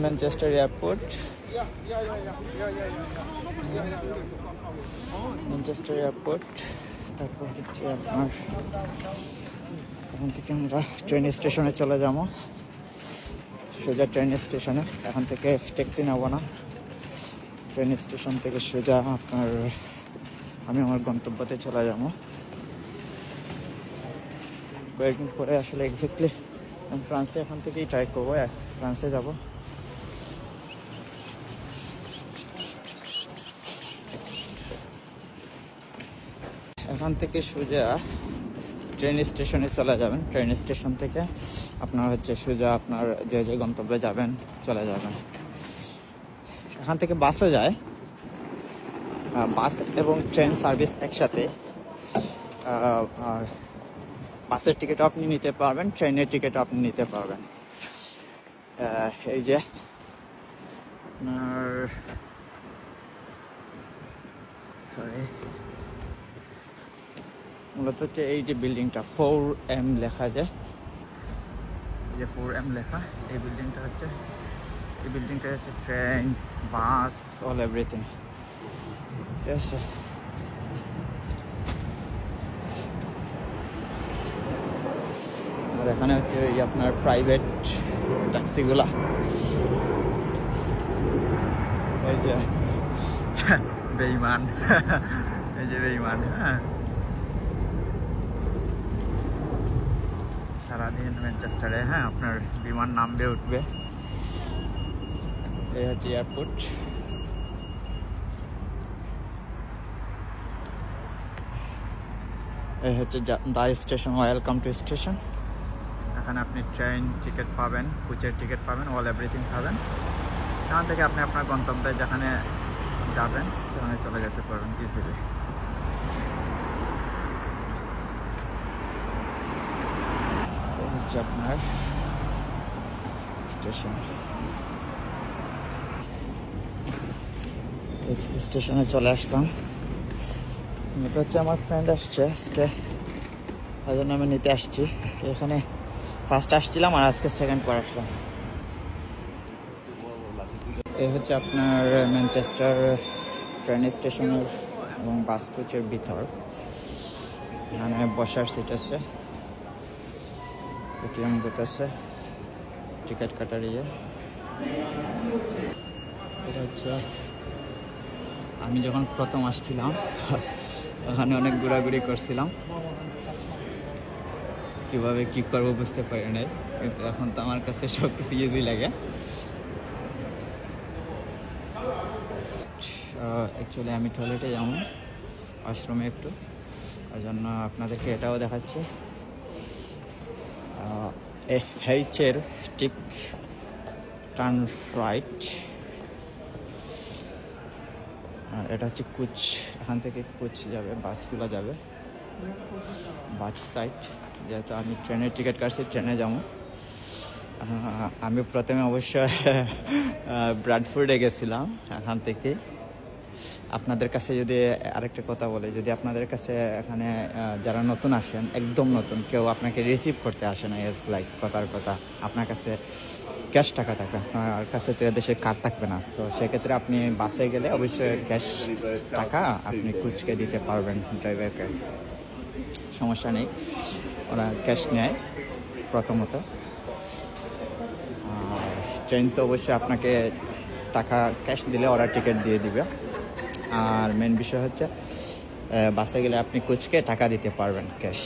Manchester airport, Manchester airport. তারপর হচ্ছে আপনার এখান থেকে আমরা ট্রেন স্টেশনে চলে যাবো, সোজা ট্রেন স্টেশনে। এখান থেকে ট্যাক্সি নেবো না, ট্রেন স্টেশন থেকে সোজা আপনার আমি আমার গন্তব্যতে চলে যাবো। কয়েকদিন পরে আসলে এক্স্যাক্টলি আমি ফ্রান্সে এখান থেকেই ট্রাই করবো, ফ্রান্সে যাব। এখান থেকে সোজা ট্রেন স্টেশনে চলে যাবেন, ট্রেন স্টেশন থেকে আপনার হচ্ছে সোজা আপনার যে যে গন্তব্যে যাবেন চলে যাবেন। এখান থেকে বাসও যায়, বাস এবং ট্রেন সার্ভিস একসাথে। আর বাসের টিকিটও আপনি নিতে পারবেন, ট্রেনের টিকিটও আপনি নিতে পারবেন। এই যে আপনার মূলত হচ্ছে এই যে বিল্ডিংটা 4M লেখা যায়, এই যে 4M লেখা, এই বিল্ডিংটা হচ্ছে ট্রেন, বাস, অল এভরিথিং, ঠিক আছে। আর এখানে হচ্ছে এই আপনার প্রাইভেট ট্যাক্সিগুলা, এই যে বেঈমান এই যে বেঈমান, হ্যাঁ, সারাদিন ম্যানচেস্টারে, হ্যাঁ, আপনার বিমান নামবে উঠবে। এই হচ্ছে এয়ারপোর্ট। এই হচ্ছে দা স্টেশন, ওয়েলকাম টু স্টেশন। এখানে আপনি ট্রেন টিকিট পাবেন, কোচের টিকিট পাবেন, অল এভরিথিং পাবেন। এখান থেকে আপনি আপনার গন্তব্যে যেখানে যাবেন সেখানে চলে যেতে পারবেন ইজিলি। এই হচ্ছে আপনার স্টেশন। স্টেশনে চলে আসলাম। এটা হচ্ছে আমার ফ্রেন্ড আসছে আজকে, তাই জন্য আমি নিতে আসছি। এখানে ফার্স্ট আসছিলাম আর আজকে সেকেন্ড পর আসলাম। এই হচ্ছে আপনার ম্যানচেস্টার ট্রেন স্টেশনের এবং বাস কোচের ভিতর। এখানে বসার সিট আছে, এটিএম বুথ আছে, টিকিট কাটার ইয়ে। এটা হচ্ছে আমি যখন প্রথম আসছিলাম ওখানে অনেক ঘোরাঘুরি করছিলাম, কিভাবে কি করবো বুঝতে পারি নাই, কিন্তু এখন তো আমার কাছে সব কিছু ইজি লাগে। অ্যাকচুয়ালি আমি টয়লেটে যাবো, ওয়াশরুমে একটু, ওই জন্য আপনাদেরকে এটাও দেখাচ্ছি। হেইচের ঠিক টার্ন রাইট, আর এটা হচ্ছে কোচ। এখান থেকে কোচ যাবে, বাসগুলো যাবে বাস সাইড। যেহেতু আমি ট্রেনের টিকিট কাটছি, ট্রেনে যাবো। আমি প্রথমে অবশ্য ব্রাডফোর্ডে গেছিলাম এখান থেকে। আপনাদের কাছে যদি আরেকটা কথা বলে, যদি আপনাদের কাছে এখানে যারা নতুন আসেন, একদম নতুন, কেউ আপনাকে রিসিভ করতে আসে না, ইটস লাইক কথার কথা, আপনার কাছে ক্যাশ টাকা থাকবে, আপনার কাছে তো দেশের কার্ড থাকবে না, তো সেক্ষেত্রে আপনি বাসে গেলে অবশ্যই ক্যাশ টাকা আপনি কুচকে দিতে পারবেন ড্রাইভারকে, সমস্যা নেই। ওরা ক্যাশ নেয় প্রথমত। আর ট্রেন তো অবশ্যই আপনাকে টাকা ক্যাশ দিলে ওরা টিকিট দিয়ে দিবে। আর মেন বিষয় হচ্ছে বাসে গেলে আপনি কুচকে টাকা দিতে পারবেন ক্যাশ।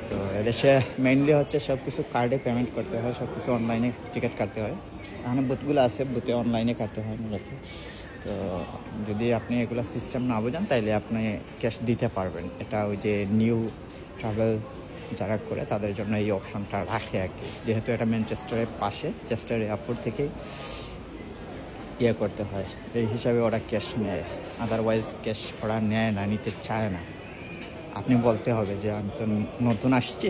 তো এদেশে মেইনলি হচ্ছে সব কিছু কার্ডে পেমেন্ট করতে হয়, সব কিছু অনলাইনে টিকিট কাটতে হয়। এখানে বুথগুলো আছে, বুথে অনলাইনে কাটতে হয় মূলত। তো যদি আপনি এগুলো সিস্টেম না বোঝেন তাইলে আপনি ক্যাশ দিতে পারবেন। এটা ওই যে নিউ ট্রাভেল যারা করে তাদের জন্য এই অপশনটা রাখে আর কি, যেহেতু এটা ম্যানচেস্টারের পাশে, চেস্টার এয়ারপোর্ট থেকেই ইয়ে করতে হয়, এই হিসাবে ওরা ক্যাশ নেয়। আদারওয়াইজ ক্যাশ ওরা নেয় না, নিতে চায় না। আপনি বলতে হবে যে আমি তো নতুন আসছি,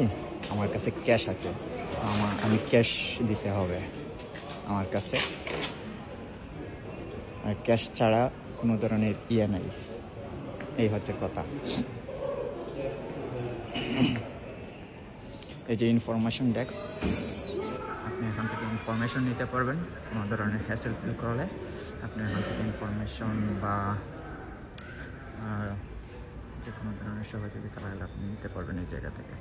আমার কাছে ক্যাশ আছে, আমি ক্যাশ দিতে হবে আমার কাছে, আর ক্যাশ ছাড়া কোনো ধরনের ইয়ে নেই। এই হচ্ছে কথা। এই যে ইনফরমেশন ডেস্ক, আপনি এখান থেকে ইনফরমেশন নিতে পারবেন। কোনো ধরনের হ্যাসেল ফিল করলে আপনি এখান থেকে ইনফরমেশন বা যে কোনো ধরনের সহযোগিতা লাগলে আপনি নিতে পারবেন এই জায়গা থেকে।